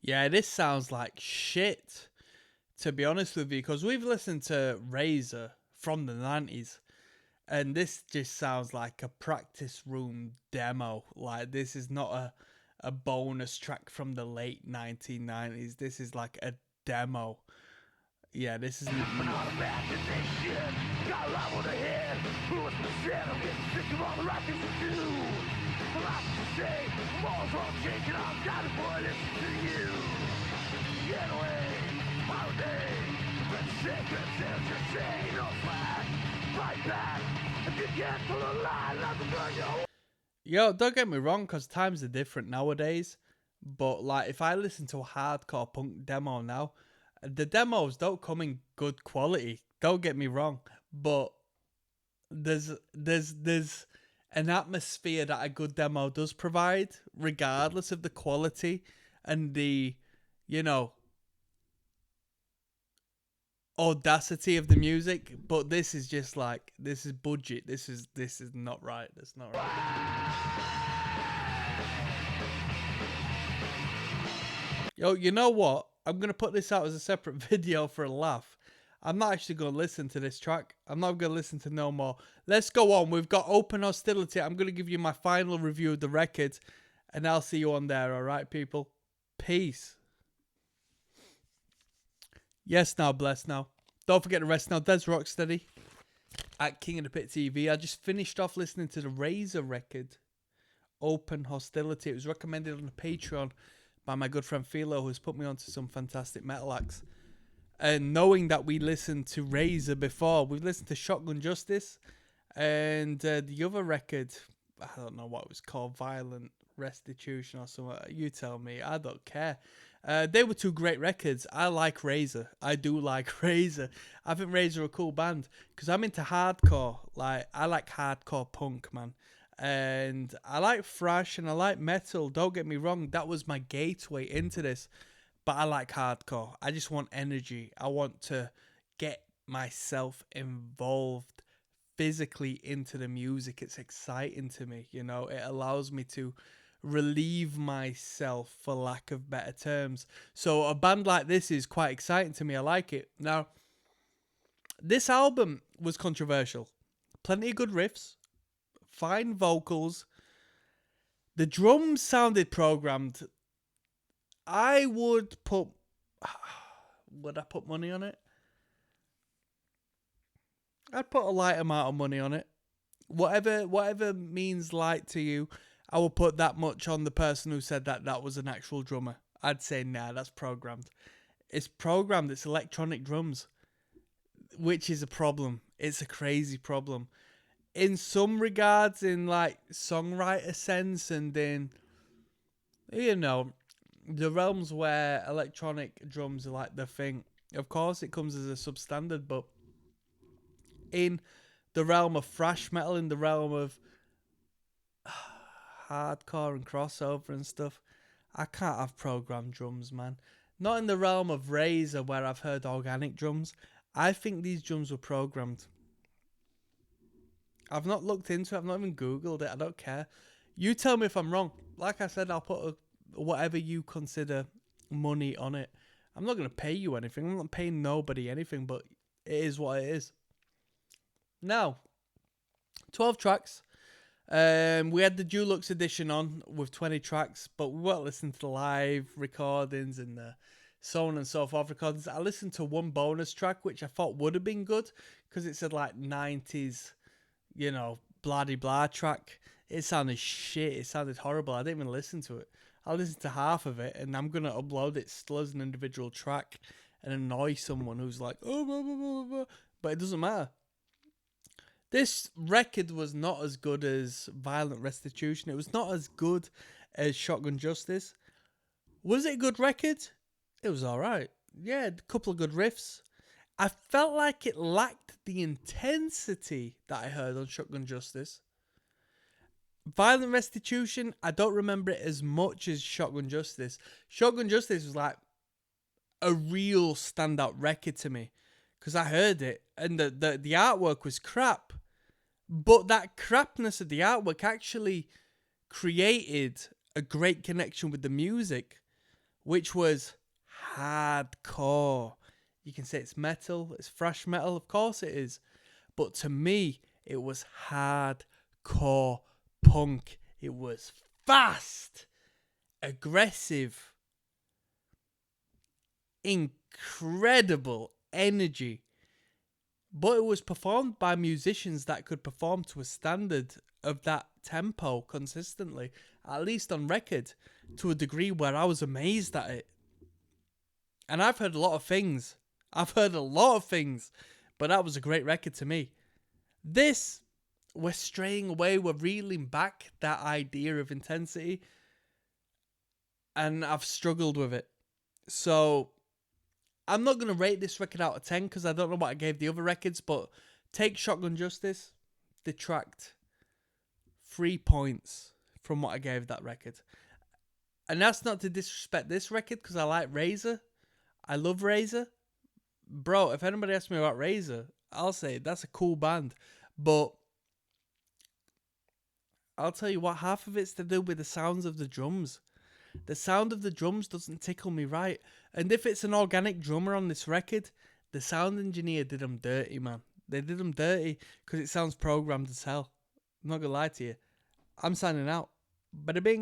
Yeah, this sounds like shit, to be honest with you, because we've listened to Razor from the 90s, and this just sounds like a practice room demo. Like, this is not a bonus track from the late 1990s. This is like a demo. Yeah, this is... Yo, don't get me wrong, because times are different nowadays, but like if I listen to a hardcore punk demo now, the demos don't come in good quality, don't get me wrong, but there's an atmosphere that a good demo does provide, regardless of the quality and the, you know, audacity of the music. But this is just like, this is budget. This is not right. That's not right. Yo, you know what? I'm going to put this out as a separate video for a laugh. I'm not actually going to listen to this track. I'm not going to listen to no more. Let's go on. We've got Open Hostility. I'm going to give you my final review of the record, and I'll see you on there, all right, people? Peace. Yes, now, bless now. Don't forget the rest now. Des Rocksteady at King of the Pit TV. I just finished off listening to the Razor record, Open Hostility. It was recommended on the Patreon by my good friend Philo, who's put me onto some fantastic metal acts. And knowing that we listened to Razor before, we've listened to Shotgun Justice and the other record, I don't know what it was called, Violent Restitution or something. You tell me, I don't care. They were two great records. I like Razor. I do like Razor. I think Razor are a cool band because I'm into hardcore. Like, I like hardcore punk, man. And I like thrash and I like metal. Don't get me wrong. That was my gateway into this. But I like hardcore. I just want energy. I want to get myself involved physically into the music. It's exciting to me, you know. It allows me to relieve myself, for lack of better terms. So a band like this is quite exciting to me. I like it. Now, this album was controversial. Plenty of good riffs. Fine vocals. The drums sounded programmed. I would put... Would I put money on it? I'd put a light amount of money on it. Whatever means light to you, I will put that much on the person who said that was an actual drummer. I'd say, nah, that's programmed. It's programmed. It's electronic drums, which is a problem. It's a crazy problem. In some regards, in like songwriter sense, and in, you know, the realms where electronic drums are like the thing. Of course, it comes as a substandard, but in the realm of thrash metal, in the realm of hardcore and crossover and stuff, I can't have programmed drums, man. Not in the realm of Razor, where I've heard organic drums. I think these drums were programmed. I've not looked into it. I've not even Googled it. I don't care. You tell me if I'm wrong. Like I said, I'll put whatever you consider money on it. I'm not going to pay you anything. I'm not paying nobody anything, but it is what it is. Now, 12 tracks. We had the deluxe edition on with 20 tracks, but we weren't listening to the live recordings and the so on and so forth recordings. I listened to one bonus track, which I thought would have been good because it said like 90s, you know, blah-de-blah track. It sounded shit. It sounded horrible. I didn't even listen to it. I listened to half of it, and I'm going to upload it still as an individual track and annoy someone who's like, oh, blah, blah, blah, blah. But it doesn't matter. This record was not as good as Violent Restitution. It was not as good as Shotgun Justice. Was it a good record? It was alright. Yeah, a couple of good riffs. I felt like it lacked the intensity that I heard on Shotgun Justice. Violent Restitution, I don't remember it as much as Shotgun Justice. Shotgun Justice was like a real standout record to me because I heard it and the artwork was crap. But that crapness of the artwork actually created a great connection with the music, which was hardcore. You can say it's metal, it's thrash metal, of course it is. But to me, it was hardcore punk. It was fast, aggressive, incredible energy. But it was performed by musicians that could perform to a standard of that tempo consistently, at least on record, to a degree where I was amazed at it. And I've heard a lot of things. But that was a great record to me. This, we're straying away, we're reeling back that idea of intensity. And I've struggled with it. So I'm not going to rate this record out of 10 because I don't know what I gave the other records, but take Shotgun Justice, detract 3 points from what I gave that record. And that's not to disrespect this record because I like Razor. I love Razor. Bro, if anybody asks me about Razor, I'll say that's a cool band. But I'll tell you what, half of it's to do with the sounds of the drums. The sound of the drums doesn't tickle me right. And if it's an organic drummer on this record, the sound engineer did them dirty, man. They did them dirty because it sounds programmed as hell. I'm not going to lie to you. I'm signing out. Bada bing.